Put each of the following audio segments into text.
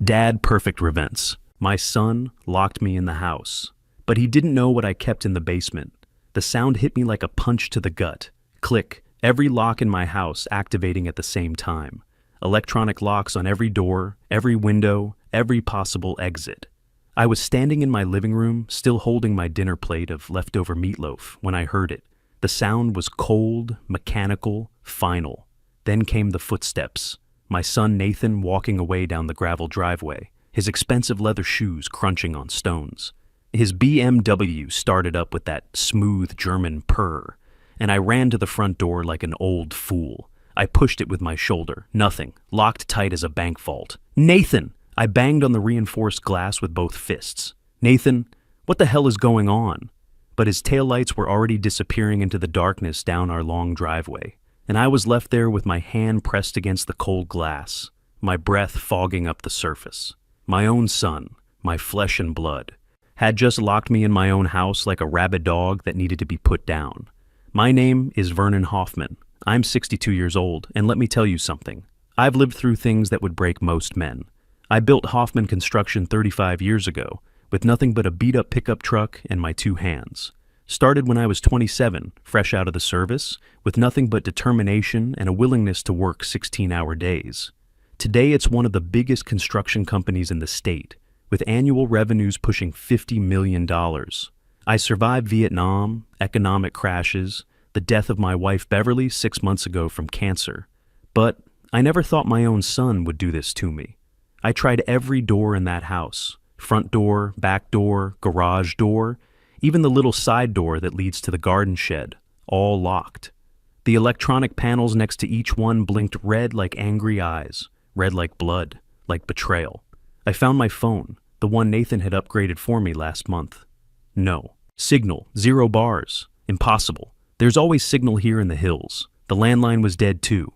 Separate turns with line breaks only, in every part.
Dadperfectrevenge. My son locked me in the house, but he didn't know what I kept in the basement. The sound hit me like a punch to the gut. Click, every lock in my house activating at the same time. Electronic locks on every door, every window, every possible exit. I was standing in my living room, still holding my dinner plate of leftover meatloaf, when I heard it. The sound was cold, mechanical, final. Then came the footsteps. My son Nathan walking away down the gravel driveway, his expensive leather shoes crunching on stones. His BMW started up with that smooth German purr, and I ran to the front door like an old fool. I pushed it with my shoulder. Nothing. Locked tight as a bank vault. Nathan! I banged on the reinforced glass with both fists. Nathan, what the hell is going on? But his taillights were already disappearing into the darkness down our long driveway, and I was left there with my hand pressed against the cold glass, my breath fogging up the surface. My own son, my flesh and blood, had just locked me in my own house like a rabid dog that needed to be put down. My name is Vernon Hoffman. I'm 62 years old, and let me tell you something. I've lived through things that would break most men. I built Hoffman Construction 35 years ago, with nothing but a beat-up pickup truck and my two hands. Started when I was 27, fresh out of the service, with nothing but determination and a willingness to work 16-hour days. Today it's one of the biggest construction companies in the state, with annual revenues pushing $50 million. I survived Vietnam, economic crashes, the death of my wife Beverly 6 months ago from cancer. But I never thought my own son would do this to me. I tried every door in that house, front door, back door, garage door, even the little side door that leads to the garden shed, all locked. The electronic panels next to each one blinked red like angry eyes, red like blood, like betrayal. I found my phone, the one Nathan had upgraded for me last month. No. Signal, 0 bars. Impossible. There's always signal here in the hills. The landline was dead too.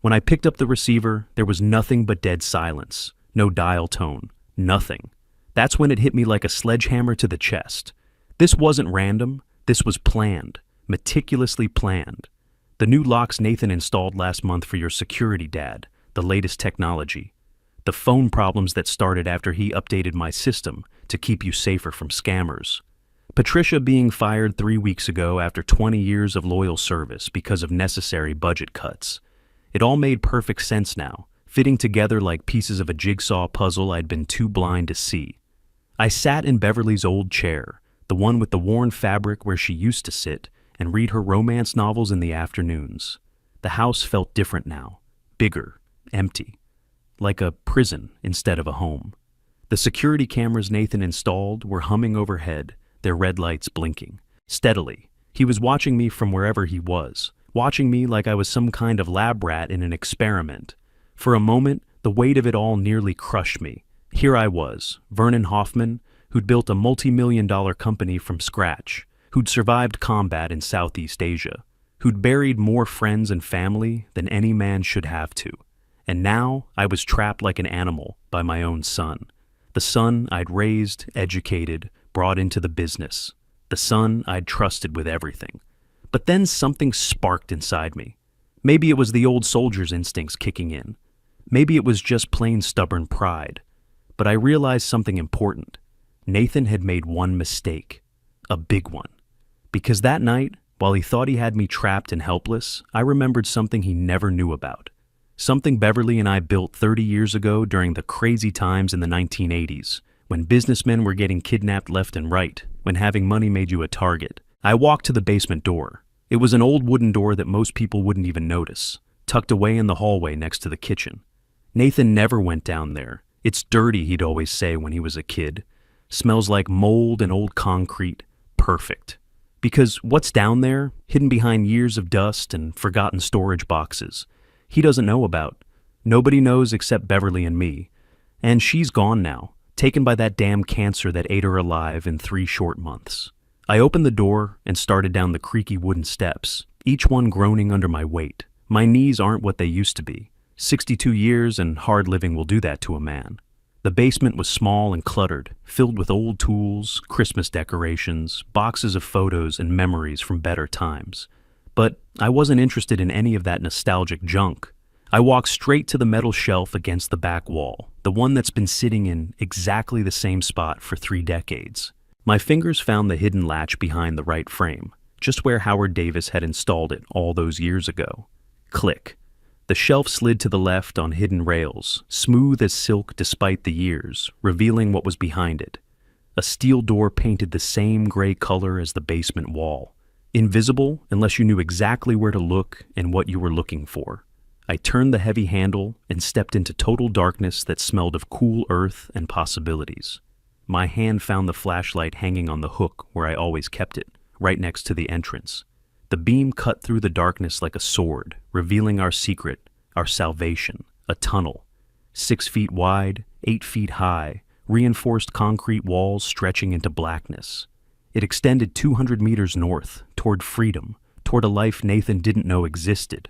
When I picked up the receiver, there was nothing but dead silence. No dial tone. Nothing. That's when it hit me like a sledgehammer to the chest. This wasn't random. This was planned. Meticulously planned. The new locks Nathan installed last month for your security dad. The latest technology. The phone problems that started after he updated my system to keep you safer from scammers. Patricia being fired 3 weeks ago after 20 years of loyal service because of necessary budget cuts. It all made perfect sense now, fitting together like pieces of a jigsaw puzzle I'd been too blind to see. I sat in Beverly's old chair, the one with the worn fabric where she used to sit, and read her romance novels in the afternoons. The house felt different now, bigger, empty, like a prison instead of a home. The security cameras Nathan installed were humming overhead, their red lights blinking. Steadily, he was watching me from wherever he was, watching me like I was some kind of lab rat in an experiment. For a moment, the weight of it all nearly crushed me. Here I was, Vernon Hoffman, who'd built a multi-million-dollar company from scratch, who'd survived combat in Southeast Asia, who'd buried more friends and family than any man should have to. And now I was trapped like an animal by my own son. The son I'd raised, educated, brought into the business. The son I'd trusted with everything. But then something sparked inside me. Maybe it was the old soldier's instincts kicking in. Maybe it was just plain stubborn pride. But I realized something important. Nathan had made one mistake. A big one. Because that night, while he thought he had me trapped and helpless, I remembered something he never knew about. Something Beverly and I built 30 years ago during the crazy times in the 1980s, when businessmen were getting kidnapped left and right, when having money made you a target. I walked to the basement door. It was an old wooden door that most people wouldn't even notice, tucked away in the hallway next to the kitchen. Nathan never went down there. It's dirty, he'd always say when he was a kid. Smells like mold and old concrete. Perfect. Because what's down there, hidden behind years of dust and forgotten storage boxes, he doesn't know about. Nobody knows except Beverly and me. And she's gone now, taken by that damn cancer that ate her alive in 3 short months. I opened the door and started down the creaky wooden steps, each one groaning under my weight. My knees aren't what they used to be. 62 years and hard living will do that to a man. The basement was small and cluttered, filled with old tools, Christmas decorations, boxes of photos and memories from better times. But I wasn't interested in any of that nostalgic junk. I walked straight to the metal shelf against the back wall, the one that's been sitting in exactly the same spot for 3 decades. My fingers found the hidden latch behind the right frame, just where Howard Davis had installed it all those years ago. Click. The shelf slid to the left on hidden rails, smooth as silk despite the years, revealing what was behind it. A steel door painted the same gray color as the basement wall, invisible unless you knew exactly where to look and what you were looking for. I turned the heavy handle and stepped into total darkness that smelled of cool earth and possibilities. My hand found the flashlight hanging on the hook where I always kept it, right next to the entrance. The beam cut through the darkness like a sword, revealing our secret, our salvation, a tunnel. 6 feet wide, 8 feet high, reinforced concrete walls stretching into blackness. It extended 200 meters north, toward freedom, toward a life Nathan didn't know existed.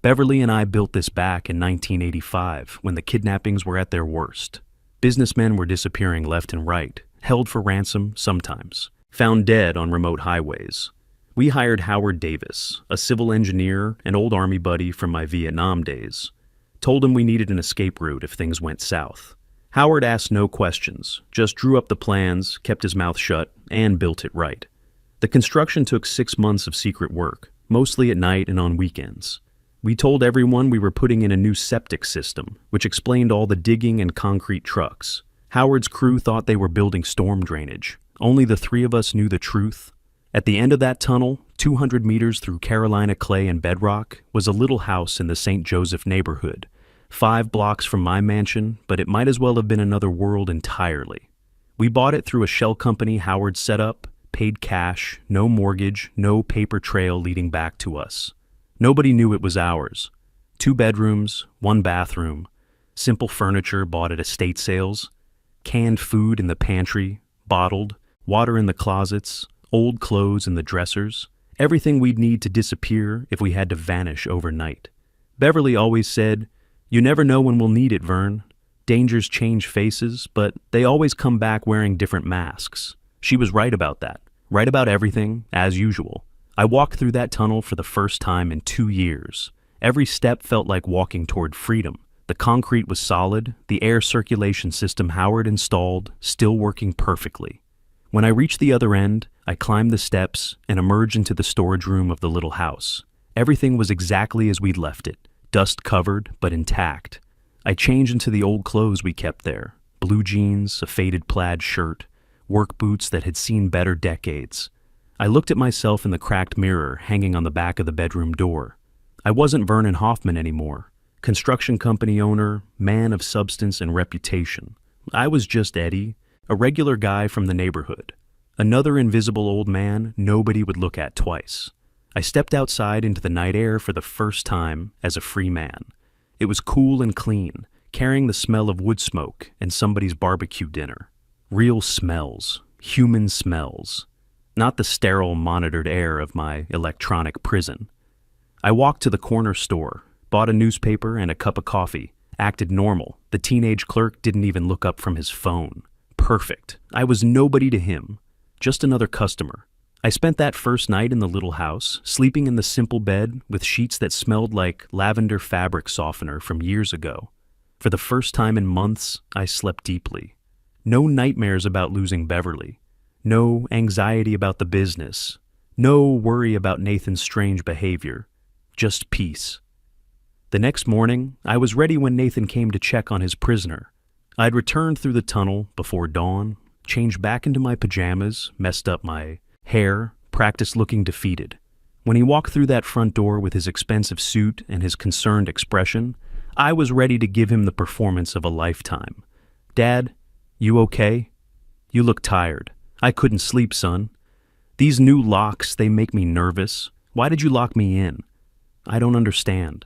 Beverly and I built this back in 1985, when the kidnappings were at their worst. Businessmen were disappearing left and right, held for ransom sometimes, found dead on remote highways. We hired Howard Davis, a civil engineer and old Army buddy from my Vietnam days. Told him we needed an escape route if things went south. Howard asked no questions, just drew up the plans, kept his mouth shut, and built it right. The construction took 6 months of secret work, mostly at night and on weekends. We told everyone we were putting in a new septic system, which explained all the digging and concrete trucks. Howard's crew thought they were building storm drainage. Only the 3 of us knew the truth. At the end of that tunnel, 200 meters through Carolina clay and bedrock, was a little house in the St. Joseph neighborhood. 5 blocks from my mansion, but it might as well have been another world entirely. We bought it through a shell company Howard set up, paid cash, no mortgage, no paper trail leading back to us. Nobody knew it was ours. 2 bedrooms, 1 bathroom, simple furniture bought at estate sales, canned food in the pantry, bottled, water in the closets, old clothes in the dressers, everything we'd need to disappear if we had to vanish overnight. Beverly always said, "You never know when we'll need it, Vern. Dangers change faces, but they always come back wearing different masks." She was right about that, right about everything, as usual. I walked through that tunnel for the first time in 2 years. Every step felt like walking toward freedom. The concrete was solid, the air circulation system Howard installed, still working perfectly. When I reached the other end, I climbed the steps and emerged into the storage room of the little house. Everything was exactly as we'd left it, dust-covered but intact. I changed into the old clothes we kept there, blue jeans, a faded plaid shirt, work boots that had seen better decades. I looked at myself in the cracked mirror hanging on the back of the bedroom door. I wasn't Vernon Hoffman anymore, construction company owner, man of substance and reputation. I was just Eddie, a regular guy from the neighborhood. Another invisible old man nobody would look at twice. I stepped outside into the night air for the first time as a free man. It was cool and clean, carrying the smell of wood smoke and somebody's barbecue dinner. Real smells, human smells. Not the sterile, monitored air of my electronic prison. I walked to the corner store, bought a newspaper and a cup of coffee, acted normal. The teenage clerk didn't even look up from his phone. Perfect. I was nobody to him, just another customer. I spent that first night in the little house, sleeping in the simple bed with sheets that smelled like lavender fabric softener from years ago. For the first time in months, I slept deeply. No nightmares about losing Beverly. No anxiety about the business. No worry about Nathan's strange behavior. Just peace. The next morning, I was ready when Nathan came to check on his prisoner. I'd returned through the tunnel before dawn, changed back into my pajamas, messed up my hair, practiced looking defeated. When he walked through that front door with his expensive suit and his concerned expression, I was ready to give him the performance of a lifetime. "Dad, you okay? You look tired. I couldn't sleep, son. These new locks, they make me nervous. Why did you lock me in?" "I don't understand."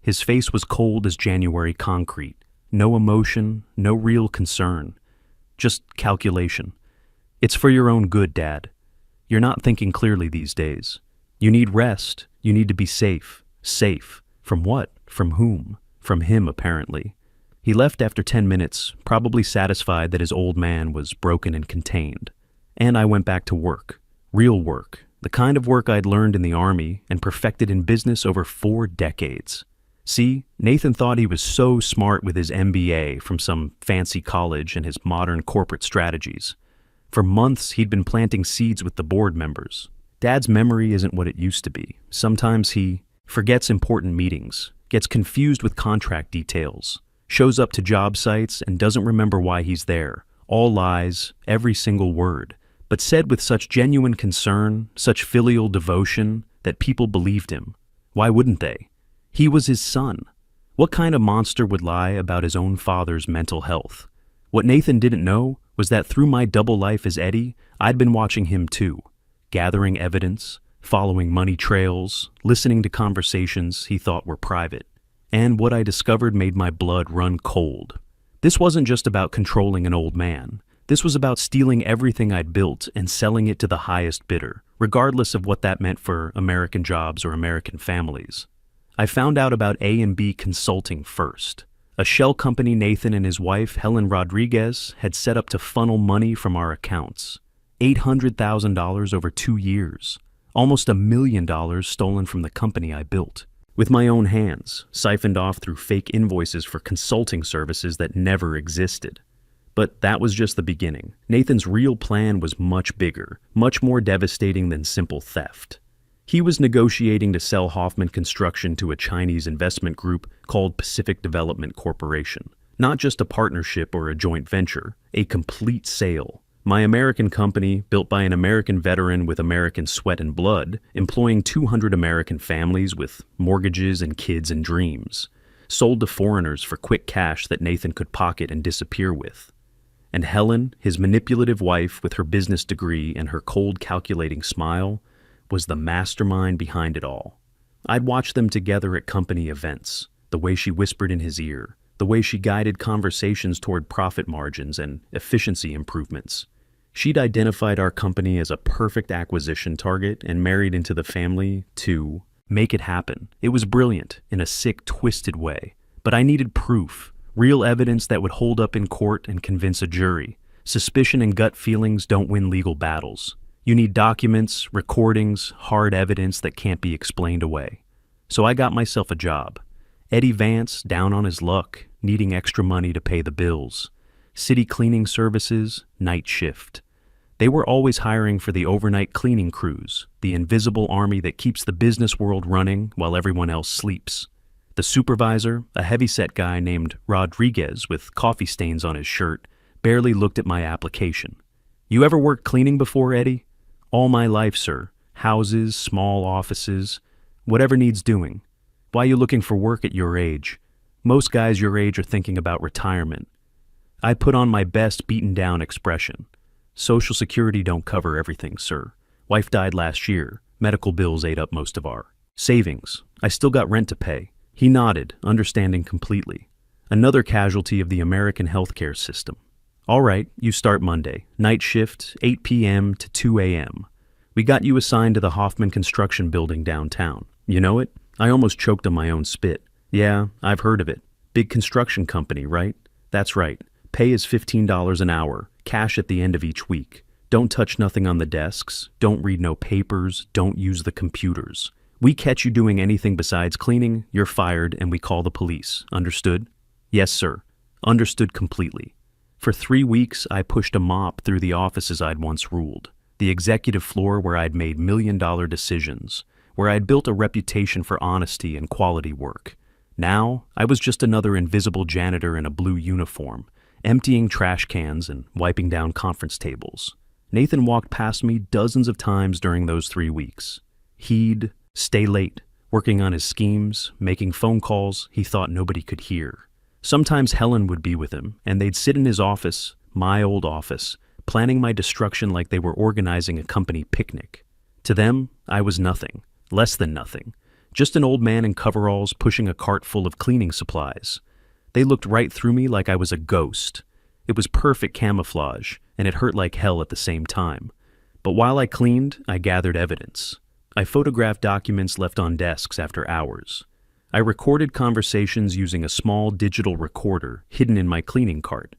His face was cold as January concrete. No emotion, no real concern. Just calculation. "It's for your own good, Dad. You're not thinking clearly these days. You need rest. You need to be safe. Safe. From what? From whom? From him, apparently. He left after 10 minutes, probably satisfied that his old man was broken and contained. And I went back to work. Real work. The kind of work I'd learned in the Army and perfected in business over 4 decades. See, Nathan thought he was so smart with his MBA from some fancy college and his modern corporate strategies. For months, he'd been planting seeds with the board members. Dad's memory isn't what it used to be. Sometimes he forgets important meetings, gets confused with contract details, shows up to job sites and doesn't remember why he's there. All lies, every single word, but said with such genuine concern, such filial devotion, that people believed him. Why wouldn't they? He was his son. What kind of monster would lie about his own father's mental health? What Nathan didn't know was that through my double life as Eddie, I'd been watching him too, gathering evidence, following money trails, listening to conversations he thought were private. And what I discovered made my blood run cold. This wasn't just about controlling an old man. This was about stealing everything I'd built and selling it to the highest bidder, regardless of what that meant for American jobs or American families. I found out about A&B Consulting first, a shell company Nathan and his wife, Helen Rodriguez, had set up to funnel money from our accounts. $800,000 over 2 years, almost $1 million stolen from the company I built. With my own hands, siphoned off through fake invoices for consulting services that never existed. But that was just the beginning. Nathan's real plan was much bigger, much more devastating than simple theft. He was negotiating to sell Hoffman Construction to a Chinese investment group called Pacific Development Corporation. Not just a partnership or a joint venture, a complete sale. My American company, built by an American veteran with American sweat and blood, employing 200 American families with mortgages and kids and dreams, sold to foreigners for quick cash that Nathan could pocket and disappear with. And Helen, his manipulative wife with her business degree and her cold calculating smile, was the mastermind behind it all. I'd watch them together at company events, the way she whispered in his ear, the way she guided conversations toward profit margins and efficiency improvements. She'd identified our company as a perfect acquisition target and married into the family to make it happen. It was brilliant, in a sick, twisted way. But I needed proof, real evidence that would hold up in court and convince a jury. Suspicion and gut feelings don't win legal battles. You need documents, recordings, hard evidence that can't be explained away. So I got myself a job. Eddie Vance, down on his luck, needing extra money to pay the bills. City cleaning services, night shift. They were always hiring for the overnight cleaning crews, the invisible army that keeps the business world running while everyone else sleeps. The supervisor, a heavyset guy named Rodriguez with coffee stains on his shirt, barely looked at my application. "You ever worked cleaning before, Eddie?" "All my life, sir. Houses, small offices, whatever needs doing." "Why you looking for work at your age?" "Most guys your age are thinking about retirement." I put on my best beaten-down expression. "Social Security don't cover everything, sir. Wife died last year. Medical bills ate up most of our savings. I still got rent to pay." He nodded, understanding completely. Another casualty of the American healthcare system. "All right, you start Monday. Night shift, 8 p.m. to 2 a.m. We got you assigned to the Hoffman Construction building downtown. You know it?" I almost choked on my own spit. "Yeah, I've heard of it. Big construction company, right?" "That's right. Pay is $15 an hour, cash at the end of each week. Don't touch nothing on the desks, don't read no papers, don't use the computers. We catch you doing anything besides cleaning, you're fired, and we call the police. Understood?" "Yes, sir." Understood completely. For 3 weeks, I pushed a mop through the offices I'd once ruled, the executive floor where I'd made million-dollar decisions, where I'd built a reputation for honesty and quality work. Now, I was just another invisible janitor in a blue uniform, emptying trash cans and wiping down conference tables. Nathan walked past me dozens of times during those 3 weeks. He'd stay late, working on his schemes, making phone calls he thought nobody could hear. Sometimes Helen would be with him, and they'd sit in his office, my old office, planning my destruction like they were organizing a company picnic. To them, I was nothing, less than nothing, just an old man in coveralls pushing a cart full of cleaning supplies. They looked right through me like I was a ghost. It was perfect camouflage, and it hurt like hell at the same time. But while I cleaned, I gathered evidence. I photographed documents left on desks after hours. I recorded conversations using a small digital recorder hidden in my cleaning cart.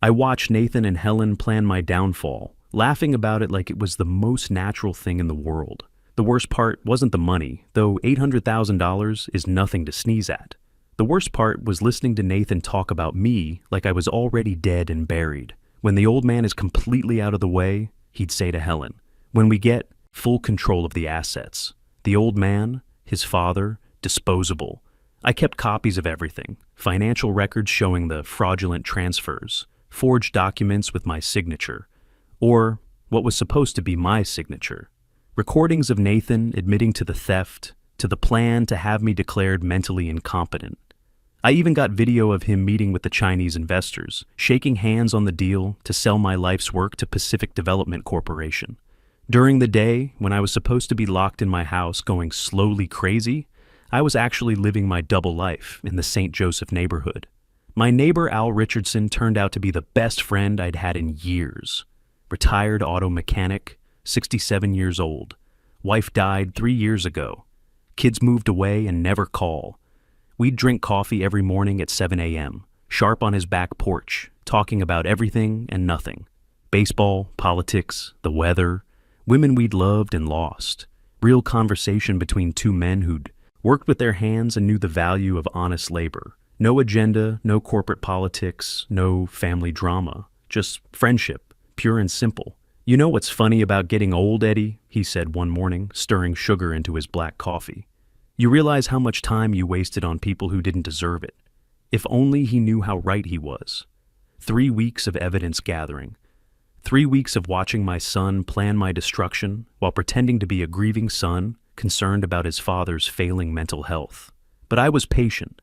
I watched Nathan and Helen plan my downfall, laughing about it like it was the most natural thing in the world. The worst part wasn't the money, though $800,000 is nothing to sneeze at. The worst part was listening to Nathan talk about me like I was already dead and buried. When the old man is completely out of the way, he'd say to Helen, when we get full control of the assets. The old man, his father, disposable. I kept copies of everything, financial records showing the fraudulent transfers, forged documents with my signature, or what was supposed to be my signature. Recordings of Nathan admitting to the theft, to the plan to have me declared mentally incompetent. I even got video of him meeting with the Chinese investors, shaking hands on the deal to sell my life's work to Pacific Development Corporation. During the day, when I was supposed to be locked in my house going slowly crazy, I was actually living my double life in the St. Joseph neighborhood. My neighbor Al Richardson turned out to be the best friend I'd had in years. Retired auto mechanic, 67 years old. Wife died 3 years ago. Kids moved away and never call. We'd drink coffee every morning at 7 a.m., sharp on his back porch, talking about everything and nothing. Baseball, politics, the weather, women we'd loved and lost. Real conversation between two men who'd worked with their hands and knew the value of honest labor. No agenda, no corporate politics, no family drama. Just friendship, pure and simple. You know what's funny about getting old, Eddie? He said one morning, stirring sugar into his black coffee. You realize how much time you wasted on people who didn't deserve it. If only he knew how right he was. 3 weeks of evidence gathering. 3 weeks of watching my son plan my destruction while pretending to be a grieving son concerned about his father's failing mental health. But I was patient.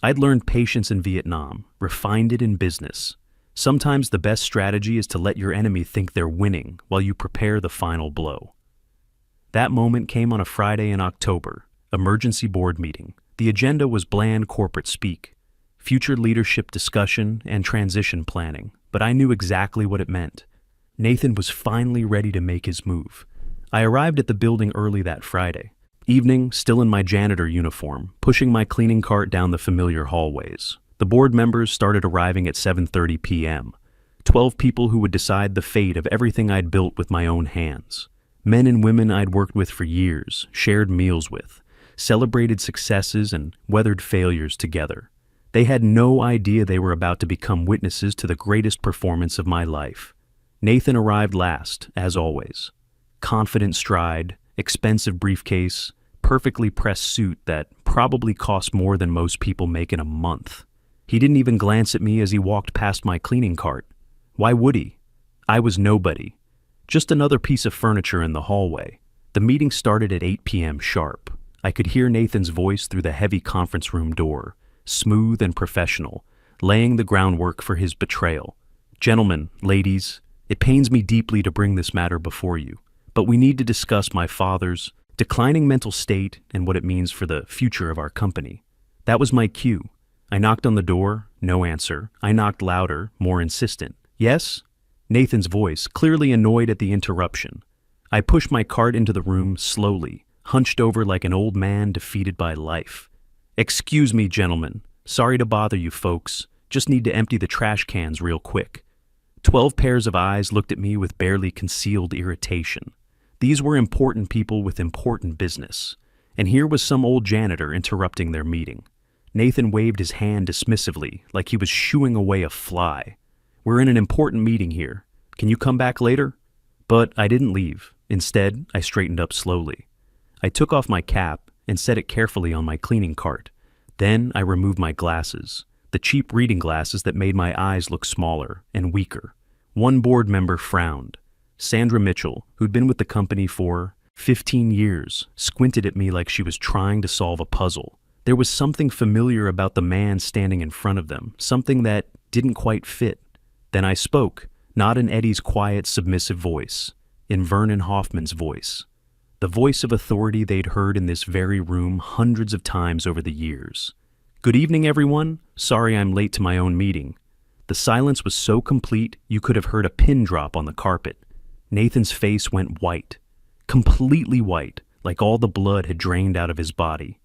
I'd learned patience in Vietnam, refined it in business. Sometimes the best strategy is to let your enemy think they're winning while you prepare the final blow. That moment came on a Friday in October. Emergency board meeting. The agenda was bland corporate speak, future leadership discussion, and transition planning, but I knew exactly what it meant. Nathan was finally ready to make his move. I arrived at the building early that Friday. Evening, still in my janitor uniform, pushing my cleaning cart down the familiar hallways. The board members started arriving at 7:30 p.m. 12 people who would decide the fate of everything I'd built with my own hands. Men and women I'd worked with for years, shared meals with, celebrated successes and weathered failures together. They had no idea they were about to become witnesses to the greatest performance of my life. Nathan arrived last, as always. Confident stride, expensive briefcase, perfectly pressed suit that probably cost more than most people make in a month. He didn't even glance at me as he walked past my cleaning cart. Why would he? I was nobody. Just another piece of furniture in the hallway. The meeting started at 8 p.m. sharp. I could hear Nathan's voice through the heavy conference room door, smooth and professional, laying the groundwork for his betrayal. Gentlemen, ladies, it pains me deeply to bring this matter before you, but we need to discuss my father's declining mental state and what it means for the future of our company. That was my cue. I knocked on the door, no answer. I knocked louder, more insistent. Yes? Nathan's voice, clearly annoyed at the interruption. I pushed my cart into the room slowly, hunched over like an old man defeated by life. Excuse me, gentlemen. Sorry to bother you folks. Just need to empty the trash cans real quick. 12 pairs of eyes looked at me with barely concealed irritation. These were important people with important business, and here was some old janitor interrupting their meeting. Nathan waved his hand dismissively, like he was shooing away a fly. We're in an important meeting here. Can you come back later? But I didn't leave. Instead, I straightened up slowly. I took off my cap and set it carefully on my cleaning cart. Then I removed my glasses, the cheap reading glasses that made my eyes look smaller and weaker. One board member frowned. Sandra Mitchell, who'd been with the company for 15 years, squinted at me like she was trying to solve a puzzle. There was something familiar about the man standing in front of them, something that didn't quite fit. Then I spoke, not in Eddie's quiet, submissive voice, in Vernon Hoffman's voice. The voice of authority they'd heard in this very room hundreds of times over the years. Good evening, everyone. Sorry I'm late to my own meeting. The silence was so complete you could have heard a pin drop on the carpet. Nathan's face went white, completely white, like all the blood had drained out of his body.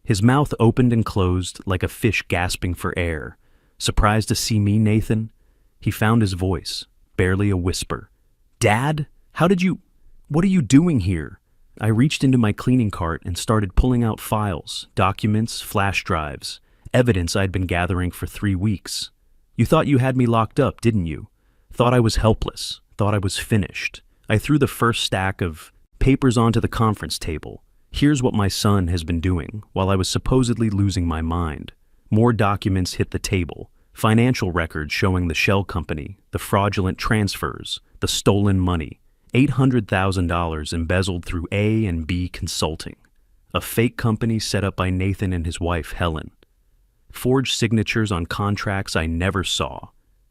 His mouth opened and closed like a fish gasping for air. Surprised to see me, Nathan? He found his voice, barely a whisper. Dad? What are you doing here? I reached into my cleaning cart and started pulling out files, documents, flash drives, evidence I'd been gathering for 3 weeks. You thought you had me locked up, didn't you? Thought I was helpless, thought I was finished. I threw the first stack of papers onto the conference table. Here's what my son has been doing while I was supposedly losing my mind. More documents hit the table. Financial records showing the shell company, the fraudulent transfers, the stolen money. $800,000 embezzled through A and B Consulting, a fake company set up by Nathan and his wife, Helen. Forged signatures on contracts I never saw.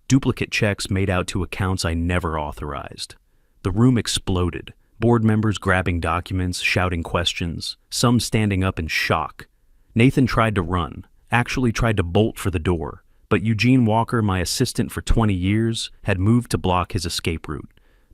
Duplicate checks made out to accounts I never authorized. The room exploded. Board members grabbing documents, shouting questions, some standing up in shock. Nathan tried to run, actually tried to bolt for the door, but Eugene Walker, my assistant for 20 years, had moved to block his escape route.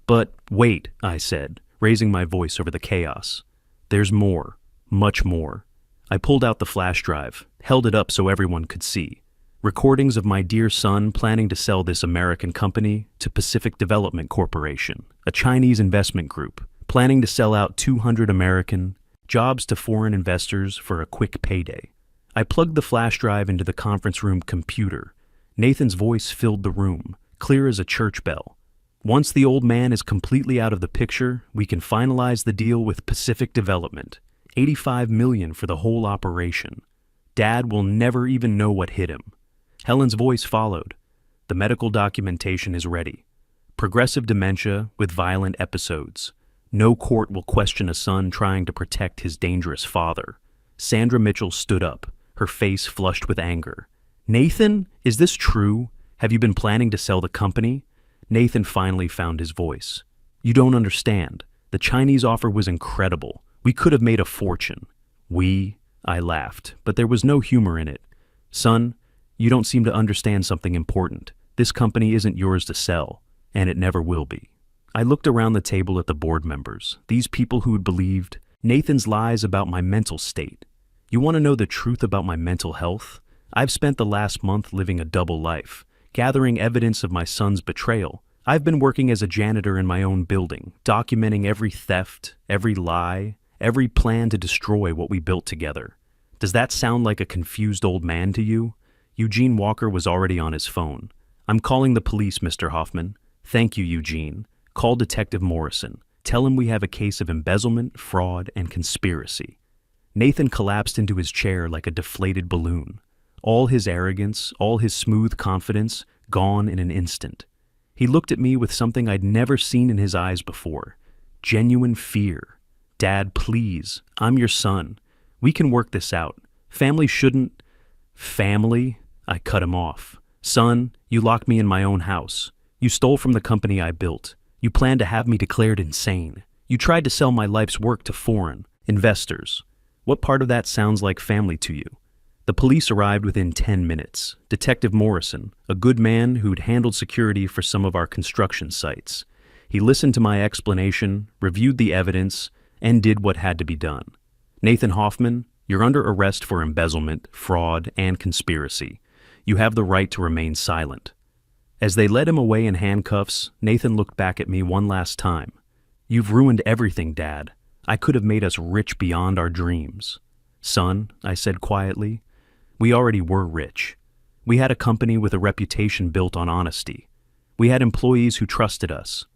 But wait, I said, raising my voice over the chaos. There's more, much more. I pulled out the flash drive, held it up so everyone could see. Recordings of my dear son planning to sell this American company to Pacific Development Corporation, a Chinese investment group, planning to sell out 200 American jobs to foreign investors for a quick payday. I plugged the flash drive into the conference room computer. Nathan's voice filled the room, clear as a church bell. Once the old man is completely out of the picture, we can finalize the deal with Pacific Development. $85 million for the whole operation. Dad will never even know what hit him. Helen's voice followed. The medical documentation is ready. Progressive dementia with violent episodes. No court will question a son trying to protect his dangerous father. Sandra Mitchell stood up, her face flushed with anger. Nathan, is this true? Have you been planning to sell the company? Nathan finally found his voice. You don't understand. The Chinese offer was incredible. We could have made a fortune. I laughed, but there was no humor in it. Son, you don't seem to understand something important. This company isn't yours to sell, and it never will be. I looked around the table at the board members, these people who had believed Nathan's lies about my mental state. You want to know the truth about my mental health? I've spent the last month living a double life, gathering evidence of my son's betrayal. I've been working as a janitor in my own building, documenting every theft, every lie, every plan to destroy what we built together. Does that sound like a confused old man to you? Eugene Walker was already on his phone. I'm calling the police, Mr. Hoffman. Thank you, Eugene. Call Detective Morrison. Tell him we have a case of embezzlement, fraud, and conspiracy. Nathan collapsed into his chair like a deflated balloon. All his arrogance, all his smooth confidence, gone in an instant. He looked at me with something I'd never seen in his eyes before. Genuine fear. Dad, please. I'm your son. We can work this out. Family shouldn't... Family? I cut him off. Son, you locked me in my own house. You stole from the company I built. You planned to have me declared insane. You tried to sell my life's work to foreign investors. What part of that sounds like family to you? The police arrived within 10 minutes. Detective Morrison, a good man who'd handled security for some of our construction sites. He listened to my explanation, reviewed the evidence, and did what had to be done. Nathan Hoffman, you're under arrest for embezzlement, fraud, and conspiracy. You have the right to remain silent. As they led him away in handcuffs, Nathan looked back at me one last time. You've ruined everything, Dad. I could have made us rich beyond our dreams. Son, I said quietly, we already were rich. We had a company with a reputation built on honesty. We had employees who trusted us.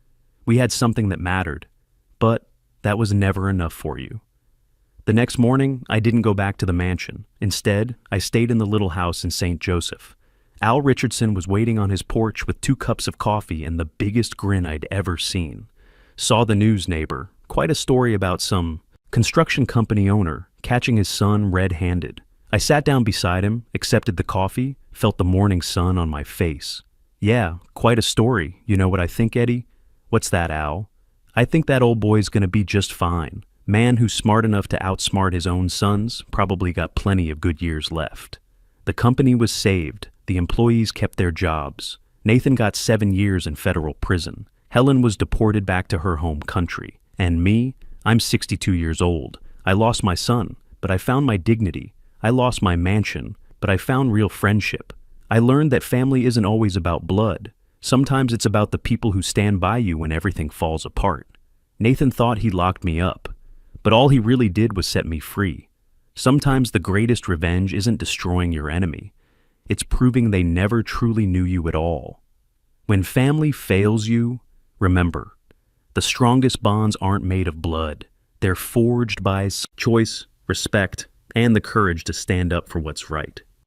We had something that mattered. But that was never enough for you. The next morning, I didn't go back to the mansion. Instead, I stayed in the little house in St. Joseph. Al Richardson was waiting on his porch with 2 cups of coffee and the biggest grin I'd ever seen. Saw the news, neighbor. Quite a story about some construction company owner catching his son red-handed. I sat down beside him, accepted the coffee, felt the morning sun on my face. Yeah, quite a story. You know what I think, Eddie? What's that, Al? I think that old boy's gonna be just fine. Man who's smart enough to outsmart his own sons probably got plenty of good years left. The company was saved. The employees kept their jobs. Nathan got 7 years in federal prison. Helen was deported back to her home country. And me? I'm 62 years old. I lost my son, but I found my dignity. I lost my mansion, but I found real friendship. I learned that family isn't always about blood. Sometimes it's about the people who stand by you when everything falls apart. Nathan thought he locked me up, But all he really did was set me free. Sometimes the greatest revenge isn't destroying your enemy. It's proving they never truly knew you at all. When family fails you, remember, the strongest bonds aren't made of blood. They're forged by choice, respect, and the courage to stand up for what's right.